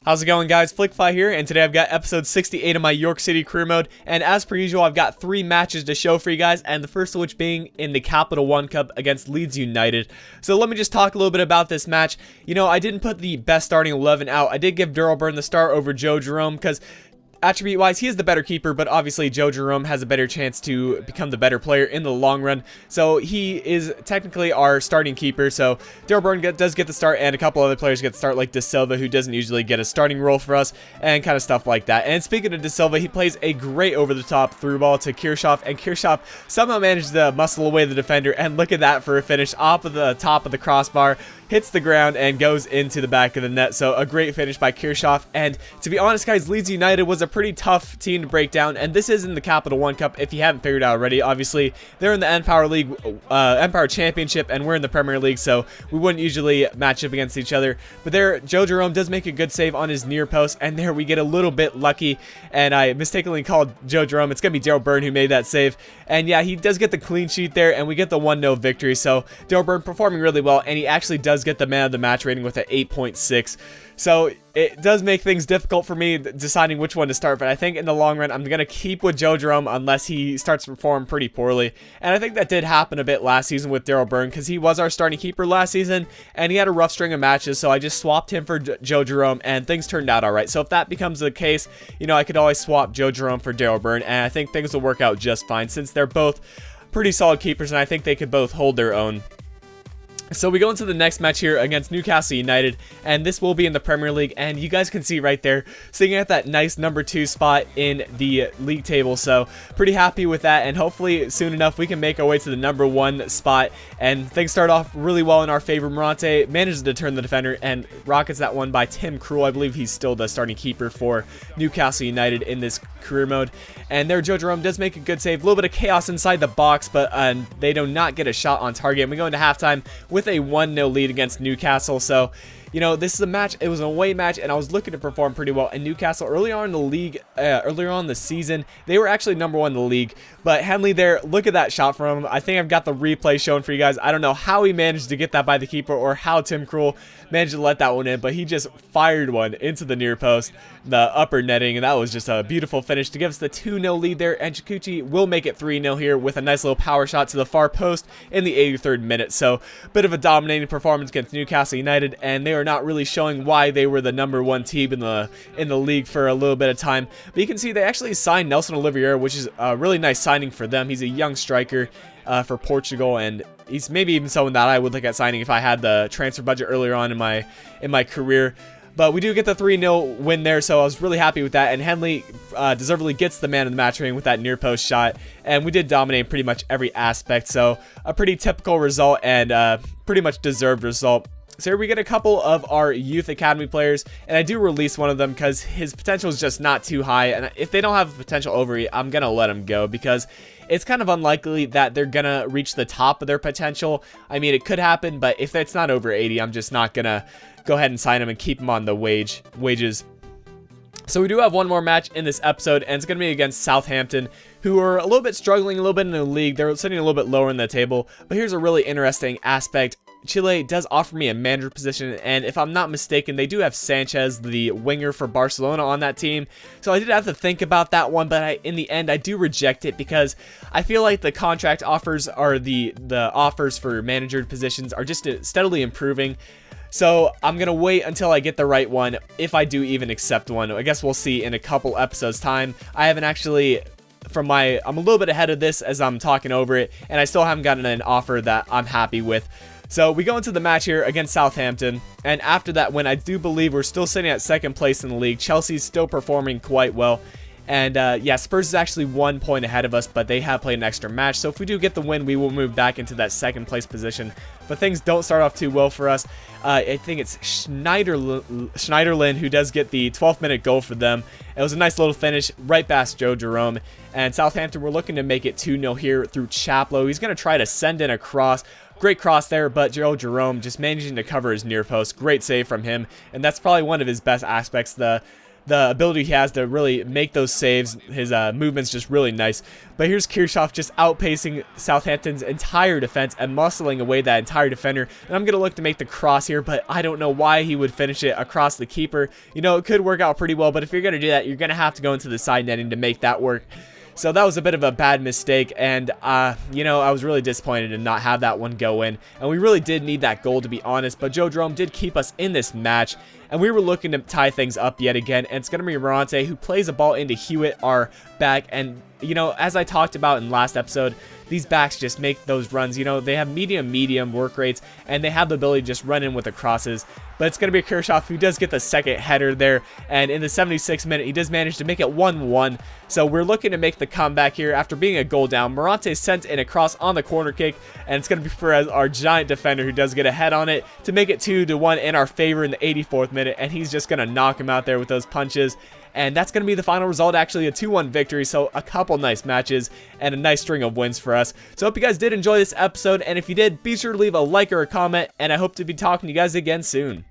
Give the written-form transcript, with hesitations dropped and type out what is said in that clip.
How's it going, guys? Flickfly here, and today I've got episode 68 of my York City career mode, and as per usual, I've got 3 matches to show for you guys, and the first of which being in the Capital One Cup against Leeds United. So let me just talk a little bit about this match. You know, I didn't put the best starting 11 out. I did give Burn the start over Joe Jerome, because attribute-wise, he is the better keeper, but obviously Joe Jerome has a better chance to become the better player in the long run. So he is technically our starting keeper. So Burn does get the start, and a couple other players get the start, like Dustsucker, who doesn't usually get a starting role for us, and kind of stuff like that. And speaking of Dustsucker, he plays a great over-the-top through ball to Kirchhoff, and Kirchhoff somehow managed to muscle away the defender, and look at that for a finish off of the top of the crossbar. Hits the ground and goes into the back of the net. So a great finish by Kirchhoff. And to be honest, guys, Leeds United was a pretty tough team to break down, and this is in the Capital One Cup if you haven't figured out already. Obviously, they're in the Empower League, Empower Championship, and we're in the Premier League, so we wouldn't usually match up against each other. But there, Joe Jerome does make a good save on his near post, and there we get a little bit lucky, and I mistakenly called Joe Jerome. It's going to be Burn who made that save. And yeah, he does get the clean sheet there, and we get the 1-0 victory. So Burn performing really well, and he actually does get the man of the match rating with an 8.6. So it does make things difficult for me deciding which one to start, but I think in the long run I'm going to keep with Joe Jerome unless he starts to perform pretty poorly. And I think that did happen a bit last season with Burn, because he was our starting keeper last season and he had a rough string of matches, so I just swapped him for Joe Jerome and things turned out alright. So if that becomes the case, you know, I could always swap Joe Jerome for Burn, and I think things will work out just fine since they're both pretty solid keepers and I think they could both hold their own. So we go into the next match here against Newcastle United, and this will be in the Premier League, and you guys can see right there, sitting at that nice number 2 spot in the league table. So pretty happy with that, and hopefully soon enough we can make our way to the number 1 spot, and things start off really well in our favor. Morante manages to turn the defender and rockets that one by Tim Krul. I believe he's still the starting keeper for Newcastle United in this career mode. And there, Joe Jerome does make a good save. A little bit of chaos inside the box, but they do not get a shot on target. And we go into halftime with a 1-0 lead against Newcastle. So, you know, this is a match. It was an away match, and I was looking to perform pretty well. And Newcastle, early on in the league, earlier on in the season, they were actually number 1 in the league. But Henley there, look at that shot from him. I think I've got the replay shown for you guys. I don't know how he managed to get that by the keeper or how Tim Krul managed to let that one in, but he just fired one into the near post, the upper netting, and that was just a beautiful finish to give us the 2-0 lead there. And Chikuchi will make it 3-0 here with a nice little power shot to the far post in the 83rd minute. So, bit of a dominating performance against Newcastle United, and they are not really showing why they were the number 1 team in the league for a little bit of time. But you can see they actually signed Nelson Oliveira, which is a really nice signing for them. He's a young striker for Portugal, and he's maybe even someone that I would look at signing if I had the transfer budget earlier on in my career. But we do get the 3-0 win there, so I was really happy with that. And Henley deservedly gets the man of the match rating with that near post shot. And we did dominate pretty much every aspect. So a pretty typical result and pretty much deserved result. So here we get a couple of our youth academy players, and I do release one of them because his potential is just not too high, and if they don't have potential over 80, I'm gonna let them go because it's kind of unlikely that they're gonna reach the top of their potential. I mean, it could happen, but if it's not over 80, I'm just not gonna go ahead and sign them and keep them on the wages. So we do have one more match in this episode, and it's going to be against Southampton, who are a little bit struggling a little bit in the league. They're sitting a little bit lower in the table, but here's a really interesting aspect. Chile does offer me a manager position, and if I'm not mistaken, they do have Sanchez, the winger for Barcelona, on that team. So I did have to think about that one, but in the end, I do reject it because I feel like the contract offers are the offers for manager positions are just steadily improving. So I'm going to wait until I get the right one, if I do even accept one. I guess we'll see in a couple episodes time. I haven't actually, I'm a little bit ahead of this as I'm talking over it, and I still haven't gotten an offer that I'm happy with. So we go into the match here against Southampton, and after that win, I do believe we're still sitting at 2nd place in the league. Chelsea's still performing quite well. And yeah, Spurs is actually 1 point ahead of us, but they have played an extra match. So if we do get the win, we will move back into that 2nd place position. But things don't start off too well for us. I think it's Schneiderlin who does get the 12th minute goal for them. It was a nice little finish right past Joe Jerome. And Southampton were looking to make it 2-0 here through Chaplow. He's going to try to send in a cross. Great cross there, but Joe Jerome just managing to cover his near post. Great save from him, and that's probably one of his best aspects. The the ability he has to really make those saves. His movement's just really nice. But here's Kirchhoff just outpacing Southampton's entire defense and muscling away that entire defender. And I'm going to look to make the cross here, but I don't know why he would finish it across the keeper. You know, it could work out pretty well, but if you're going to do that, you're going to have to go into the side netting to make that work. So that was a bit of a bad mistake, and, you know, I was really disappointed to not have that one go in. And we really did need that goal, to be honest, but Joe Jerome did keep us in this match. And we were looking to tie things up yet again, and it's going to be Morante who plays a ball into Hewitt, our back. And, you know, as I talked about in last episode, these backs just make those runs. You know, they have medium work rates, and they have the ability to just run in with the crosses. But it's going to be Kirchhoff who does get the second header there, and in the 76th minute, he does manage to make it 1-1. So we're looking to make the comeback here after being a goal down. Morante sent in a cross on the corner kick, and it's going to be for our giant defender who does get a head on it to make it 2-1 in our favor in the 84th minute, and he's just going to knock him out there with those punches. And that's going to be the final result, actually a 2-1 victory. So a couple nice matches and a nice string of wins for us. So I hope you guys did enjoy this episode, and if you did, be sure to leave a like or a comment, and I hope to be talking to you guys again soon.